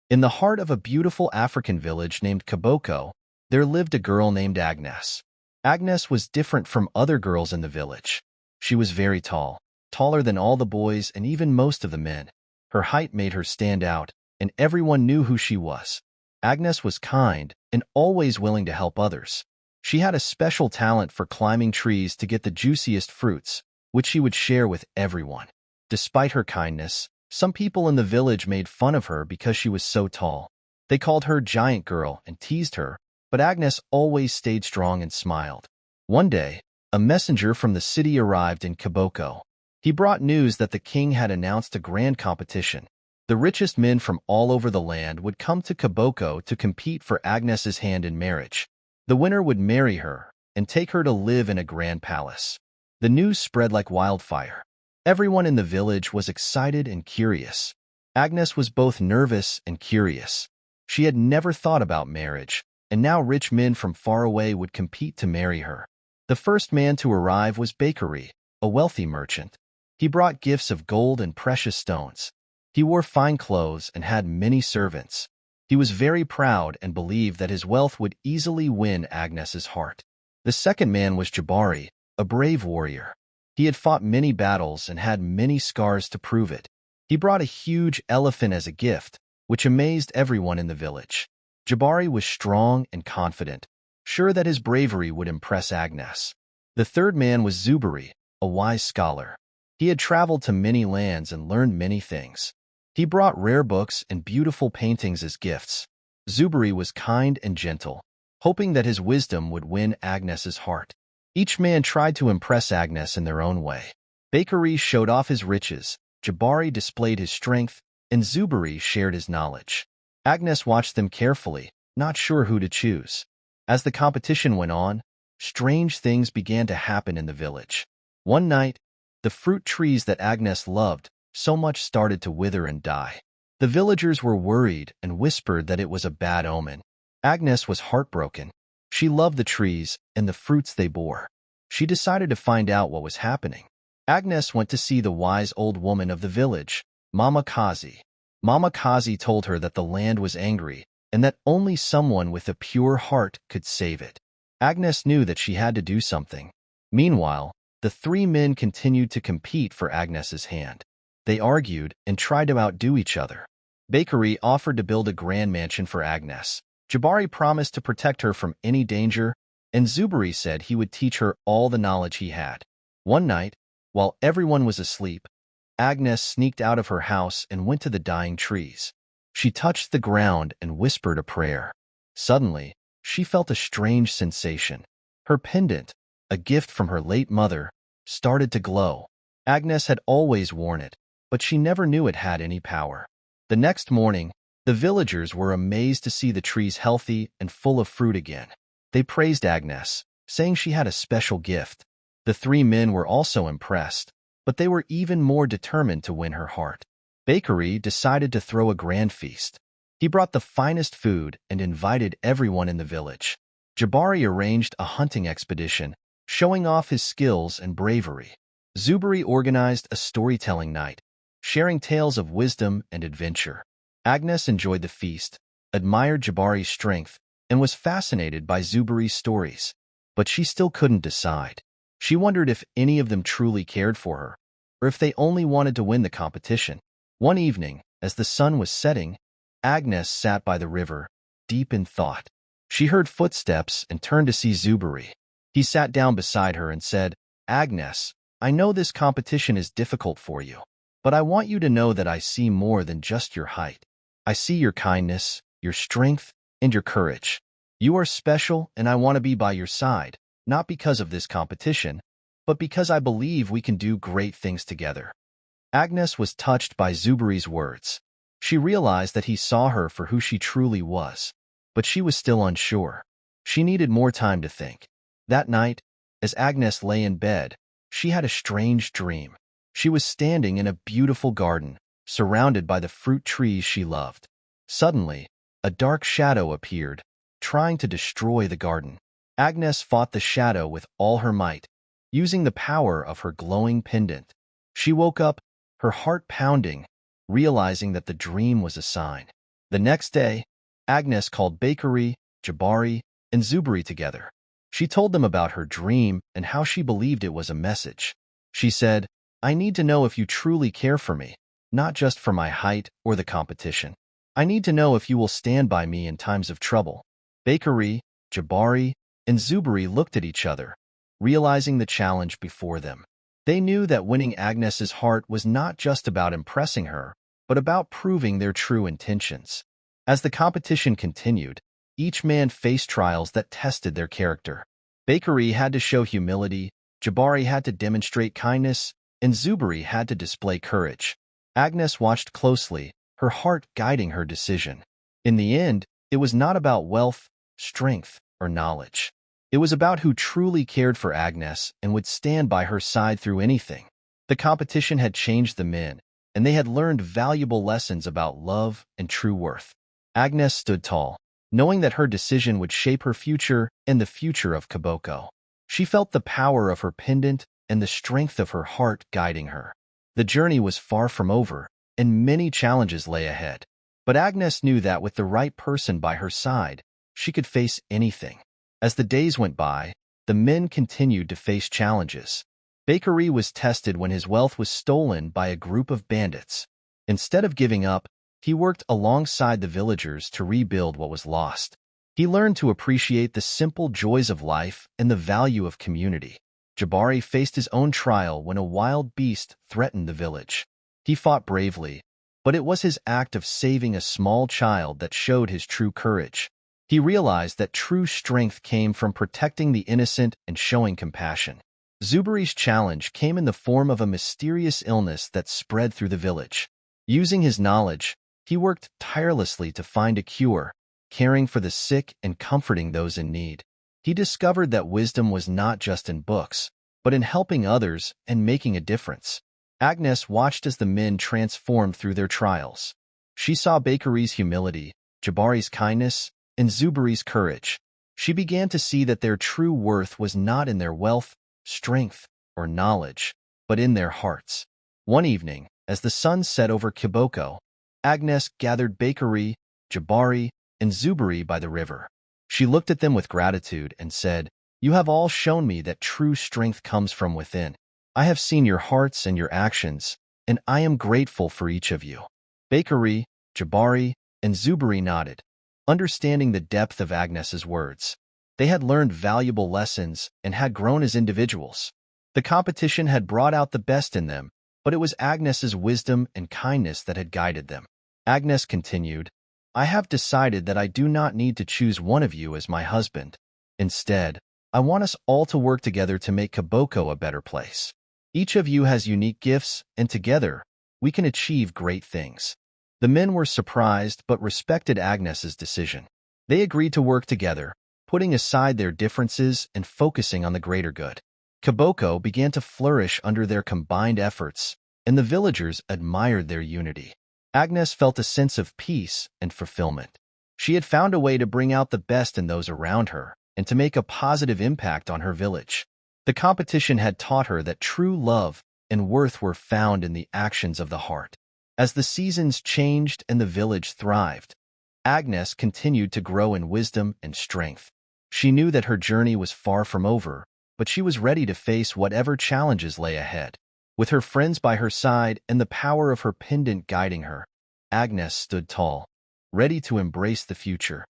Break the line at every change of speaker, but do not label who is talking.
In the heart of a beautiful African village named Kaboko, there lived a girl named Agnes. Agnes was different from other girls in the village. She was very tall, taller than all the boys and even most of the men. Her height made her stand out, and everyone knew who she was. Agnes was kind and always willing to help others. She had a special talent for climbing trees to get the juiciest fruits, which she would share with everyone. Despite her kindness, some people in the village made fun of her because she was so tall. They called her Giant Girl and teased her, but Agnes always stayed strong and smiled. One day, a messenger from the city arrived in Kaboko. He brought news that the king had announced a grand competition. The richest men from all over the land would come to Kaboko to compete for Agnes's hand in marriage. The winner would marry her and take her to live in a grand palace. The news spread like wildfire. Everyone in the village was excited and curious. Agnes was both nervous and curious. She had never thought about marriage, and now rich men from far away would compete to marry her. The first man to arrive was Bakery, a wealthy merchant. He brought gifts of gold and precious stones. He wore fine clothes and had many servants. He was very proud and believed that his wealth would easily win Agnes's heart. The second man was Jabari, a brave warrior. He had fought many battles and had many scars to prove it. He brought a huge elephant as a gift, which amazed everyone in the village. Jabari was strong and confident, sure that his bravery would impress Agnes. The third man was Zubari, a wise scholar. He had traveled to many lands and learned many things. He brought rare books and beautiful paintings as gifts. Zubari was kind and gentle, hoping that his wisdom would win Agnes's heart. Each man tried to impress Agnes in their own way. Bakery showed off his riches, Jabari displayed his strength, and Zubari shared his knowledge. Agnes watched them carefully, not sure who to choose. As the competition went on, strange things began to happen in the village. One night, the fruit trees that Agnes loved so much started to wither and die. The villagers were worried and whispered that it was a bad omen. Agnes was heartbroken. She loved the trees and the fruits they bore. She decided to find out what was happening. Agnes went to see the wise old woman of the village, Mama Kazi. Mama Kazi told her that the land was angry and that only someone with a pure heart could save it. Agnes knew that she had to do something. Meanwhile, the three men continued to compete for Agnes's hand. They argued and tried to outdo each other. Bakery offered to build a grand mansion for Agnes. Jabari promised to protect her from any danger, and Zubari said he would teach her all the knowledge he had. One night, while everyone was asleep, Agnes sneaked out of her house and went to the dying trees. She touched the ground and whispered a prayer. Suddenly, she felt a strange sensation. Her pendant, a gift from her late mother, started to glow. Agnes had always worn it, but she never knew it had any power. The next morning, the villagers were amazed to see the trees healthy and full of fruit again. They praised Agnes, saying she had a special gift. The three men were also impressed, but they were even more determined to win her heart. Bakery decided to throw a grand feast. He brought the finest food and invited everyone in the village. Jabari arranged a hunting expedition, showing off his skills and bravery. Zubari organized a storytelling night, sharing tales of wisdom and adventure. Agnes enjoyed the feast, admired Jabari's strength, and was fascinated by Zubari's stories. But she still couldn't decide. She wondered if any of them truly cared for her, or if they only wanted to win the competition. One evening, as the sun was setting, Agnes sat by the river, deep in thought. She heard footsteps and turned to see Zubari. He sat down beside her and said, "Agnes, I know this competition is difficult for you, but I want you to know that I see more than just your height. I see your kindness, your strength, and your courage. You are special, and I want to be by your side, not because of this competition, but because I believe we can do great things together." Agnes was touched by Zubari's words. She realized that he saw her for who she truly was, but she was still unsure. She needed more time to think. That night, as Agnes lay in bed, she had a strange dream. She was standing in a beautiful garden, surrounded by the fruit trees she loved. Suddenly, a dark shadow appeared, trying to destroy the garden. Agnes fought the shadow with all her might, using the power of her glowing pendant. She woke up, her heart pounding, realizing that the dream was a sign. The next day, Agnes called Bakari, Jabari, and Zubari together. She told them about her dream and how she believed it was a message. She said, "I need to know if you truly care for me, not just for my height or the competition. I need to know if you will stand by me in times of trouble." Bakari, Jabari, and Zubari looked at each other, realizing the challenge before them. They knew that winning Agnes's heart was not just about impressing her, but about proving their true intentions. As the competition continued, each man faced trials that tested their character. Bakari had to show humility, Jabari had to demonstrate kindness, and Zubari had to display courage. Agnes watched closely, her heart guiding her decision. In the end, it was not about wealth, strength, or knowledge. It was about who truly cared for Agnes and would stand by her side through anything. The competition had changed the men, and they had learned valuable lessons about love and true worth. Agnes stood tall, knowing that her decision would shape her future and the future of Kaboko. She felt the power of her pendant and the strength of her heart guiding her. The journey was far from over, and many challenges lay ahead. But Agnes knew that with the right person by her side, she could face anything. As the days went by, the men continued to face challenges. Bakari was tested when his wealth was stolen by a group of bandits. Instead of giving up, he worked alongside the villagers to rebuild what was lost. He learned to appreciate the simple joys of life and the value of community. Jabari faced his own trial when a wild beast threatened the village. He fought bravely, but it was his act of saving a small child that showed his true courage. He realized that true strength came from protecting the innocent and showing compassion. Zubari's challenge came in the form of a mysterious illness that spread through the village. Using his knowledge, he worked tirelessly to find a cure, caring for the sick and comforting those in need. He discovered that wisdom was not just in books, but in helping others and making a difference. Agnes watched as the men transformed through their trials. She saw Bakari's humility, Jabari's kindness, and Zubari's courage. She began to see that their true worth was not in their wealth, strength, or knowledge, but in their hearts. One evening, as the sun set over Kaboko, Agnes gathered Bakari, Jabari, and Zubari by the river. She looked at them with gratitude and said, "You have all shown me that true strength comes from within. I have seen your hearts and your actions, and I am grateful for each of you." Bakari, Jabari, and Zubari nodded, understanding the depth of Agnes's words. They had learned valuable lessons and had grown as individuals. The competition had brought out the best in them, but it was Agnes's wisdom and kindness that had guided them. Agnes continued, "I have decided that I do not need to choose one of you as my husband. Instead, I want us all to work together to make Kaboko a better place. Each of you has unique gifts, and together, we can achieve great things." The men were surprised but respected Agnes's decision. They agreed to work together, putting aside their differences and focusing on the greater good. Kaboko began to flourish under their combined efforts, and the villagers admired their unity. Agnes felt a sense of peace and fulfillment. She had found a way to bring out the best in those around her and to make a positive impact on her village. The competition had taught her that true love and worth were found in the actions of the heart. As the seasons changed and the village thrived, Agnes continued to grow in wisdom and strength. She knew that her journey was far from over, but she was ready to face whatever challenges lay ahead. With her friends by her side and the power of her pendant guiding her, Agnes stood tall, ready to embrace the future.